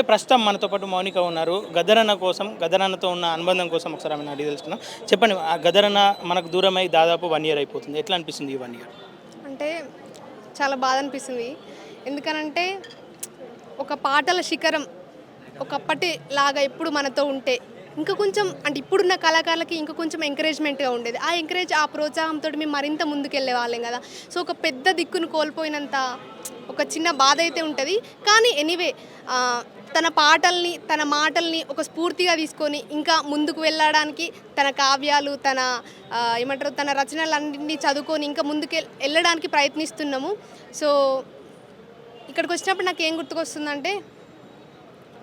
ప్రస్తుతం మనతో పాటు మౌనిక ఉన్నారు. గదరన్న కోసం, గదరన్నతో ఉన్న అనుబంధం కోసం ఒకసారి ఆమెను అడిగి తెలుసుకుందాం. చెప్పండి, ఆ గదరన్న మనకు దూరమై దాదాపు 1 ఇయర్ అయిపోతుంది. ఎట్లా అనిపిస్తుంది ఈ 1 ఇయర్? అంటే చాలా బాధ అనిపిస్తుంది. ఎందుకనంటే ఒక పాటల శిఖరం ఒకప్పటి లాగా ఎప్పుడు మనతో ఉంటే ఇంకా కొంచెం అంటే ఇప్పుడున్న కళాకారులకి ఇంకా కొంచెం ఎంకరేజ్మెంట్గా ఉండేది. ఆ ప్రోత్సాహంతో మేము మరింత ముందుకెళ్ళే వాళ్ళం కదా. సో ఒక పెద్ద దిక్కును కోల్పోయినంత ఒక చిన్న బాధ అయితే ఉంటుంది. కానీ ఎనీవే తన మాటల్ని ఒక స్ఫూర్తిగా తీసుకొని ఇంకా ముందుకు వెళ్ళడానికి తన కావ్యాలు తన రచనలన్నింటినీ చదువుకొని ఇంకా ముందుకు వెళ్ళడానికి ప్రయత్నిస్తున్నాము. సో ఇక్కడికి వచ్చినప్పుడు నాకు ఏం గుర్తుకొస్తుందంటే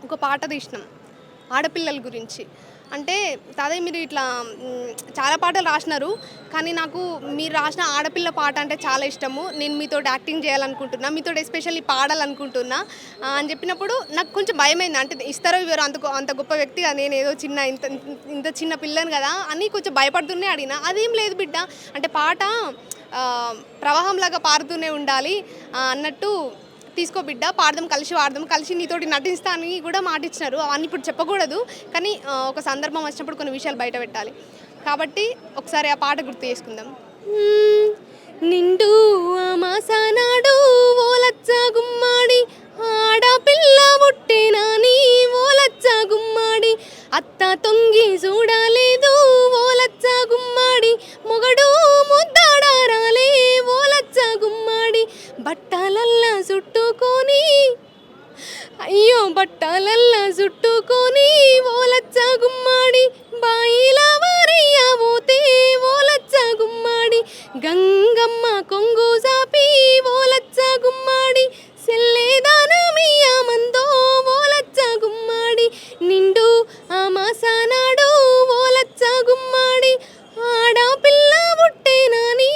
ఒక పాట తీసినాం ఆడపిల్లల గురించి. అంటే అదే మీరు ఇట్లా చాలా పాటలు రాసినారు, కానీ నాకు మీరు రాసిన ఆడపిల్ల పాట అంటే చాలా ఇష్టము. నేను మీతో యాక్టింగ్ చేయాలనుకుంటున్నా, మీతో ఎస్పెషల్లీ పాడాలనుకుంటున్నా అని చెప్పినప్పుడు నాకు కొంచెం భయమైంది. అంటే ఇస్తారో ఇవ్వరు, అంత గొప్ప వ్యక్తిగా నేను ఏదో ఇంత చిన్న పిల్లని కదా అని కొంచెం భయపడుతూనే అడిగినా. అదేం లేదు బిడ్డ, అంటే పాట ప్రవాహంలాగా పారుతూనే ఉండాలి అన్నట్టు, తీసుకో బిడ్డ, వాడదాం కలిసి నీతోటి నటిస్తా అని కూడా మాట ఇచ్చినారు. అవన్నీ ఇప్పుడు చెప్పకూడదు, కానీ ఒక సందర్భం వచ్చినప్పుడు కొన్ని విషయాలు బయట పెట్టాలి కాబట్టి ఒకసారి ఆ పాట గుర్తు చేసుకుందాం. నిండు మాసానాడు ఓలచ్చ గుమ్మాడి, ఆడపిల్ల పుట్టేనా నీ ఓలచ్చ గుమ్మాడి, అత్త తొంగి చూడలేదు ఓలచ్చ గుమ్మాడి, మొగడు ముద్దాడారాలే ఓలచ్చ గుమ్మాడి, బట్టలల్లా చుట్టుకొని ఓలచ్చ గుమ్మాడి, బాయిల వారయ్య పోతే ఓలచ్చ గుమ్మాడి, గంగమ్మ కొంగు సాపి ఓలచ్చ గుమ్మాడి, సెల్లేదానమియ్య మందో ఓలచ్చ గుమ్మాడి, నిండు మాసానాడు ఓలచ్చ గుమ్మాడి, ఆడపిల్ల పుట్టేనా నీ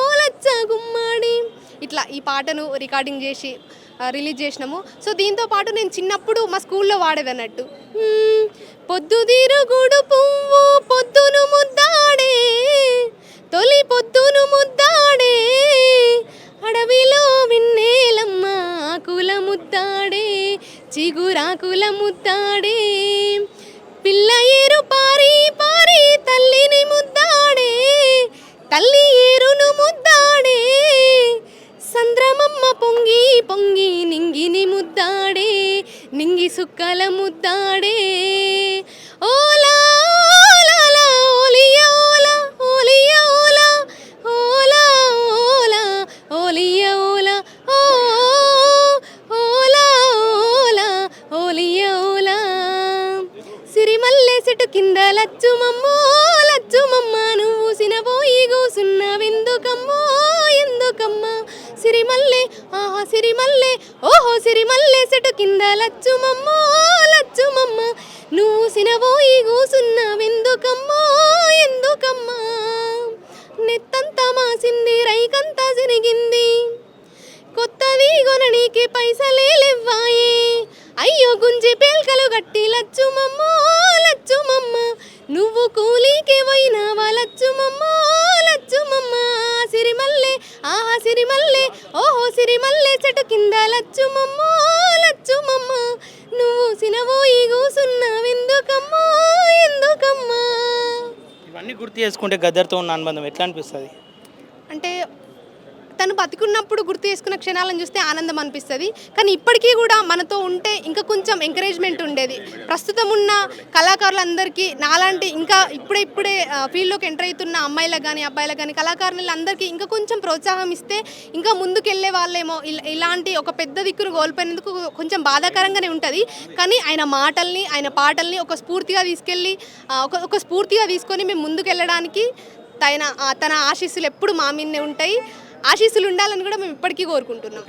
ఓలచ్చ గుమ్మాడి. ఇట్లా ఈ పాటను రికార్డింగ్ చేసి రిలీజ్ చేసినాము. సో దీంతో పాటు నేను చిన్నప్పుడు మా స్కూల్లో వాడేదన్నట్టు, పొద్దుదీరుగుడు పువ్వు పొద్దును ముద్దాడే, తొలి పొద్దును ముద్దాడే, అడవిలో విన్నేలమ్మ ఆకుల ముద్దాడే, చిగురాకుల ముద్దాడే, పిల్ల ఏరు పారి పారి తల్లిని ముద్దాడే, తల్లి ఏరును ముద్దాడే, సంద్రమమ్మ పొంగి పొంగి నింగిని ముద్దాడే, నింగి సుక్కల ముద్దాడే, ఓలా ఓలా ఓలియా ఓలా ఓలియా ఓలా ఓలా ఓలా ఓలియా ఓలా ఓలా ఓలా ఓలియా ఓలా, సిరిమల్లె చెట్టు కింద లచ్చుమమ్మో లచ్చుమమ్మ, నువ్వు సినబోయి కూసున్నవెందుకమ్మో ఎందుకమ్మా, సిరిమల్లె ఆహా సిరిమల్లె ఓహో సిరిమల్లె చెట్టు కింద లచ్చుమమ్మో లచ్చుమమ్మ, నువ్వు సినబోయి కూసున్నవెందుకమ్మో ఎందుకమ్మా, నెత్తంతా మాసింది రైకంతా సిరిగింది, కొత్తది కొననీకి పైసలే లెవ్వాయే, అయ్యో గుంజి పేల్కలు గట్టి లచ్చుమమ్మో లచ్చుమమ్మ, నువ్వు కూలీకి పోయినావా లచ్చుమమ్మో లచ్చుమమ్మ, సిరిమల్లె ఆహా సిరిమల్లె ఓహో సిరిమల్లె చెట్టు కింద లచ్చుమమ్మో లచ్చుమమ్మ, నువ్వు సినబోయి కూసున్నావెందుకమ్మో ఎందుకమ్మా. ఇవన్నీ గుర్తు చేసుకుంటే గద్దర్తో ఉన్న అనుబంధం ఎట్లా అనిపిస్తుంది? అంటే తను బతికున్నప్పుడు గుర్తు చేసుకున్న క్షణాలను చూస్తే ఆనందం అనిపిస్తుంది, కానీ ఇప్పటికీ కూడా మనతో ఉంటే ఇంకా కొంచెం ఎంకరేజ్మెంట్ ఉండేది. ప్రస్తుతం ఉన్న కళాకారులందరికీ నాలాంటి ఇంకా ఇప్పుడే ఫీల్డ్లోకి ఎంటర్ అవుతున్న అమ్మాయిలకు కానీ అబ్బాయిలకు కానీ కళాకారులందరికీ ఇంకా కొంచెం ప్రోత్సాహం ఇస్తే ఇంకా ముందుకెళ్ళే వాళ్ళేమో. ఇలాంటి ఒక పెద్ద దిక్కును కోల్పోయినందుకు కొంచెం బాధాకరంగానే ఉంటుంది, కానీ ఆయన పాటల్ని ఒక స్ఫూర్తిగా తీసుకొని మేము ముందుకెళ్ళడానికి తన ఆశీస్సులు ఎప్పుడు మా మీదనే ఉంటాయి. ఆశీస్సులు ఉండాలని కూడా మేము ఇప్పటికీ కోరుకుంటున్నాం.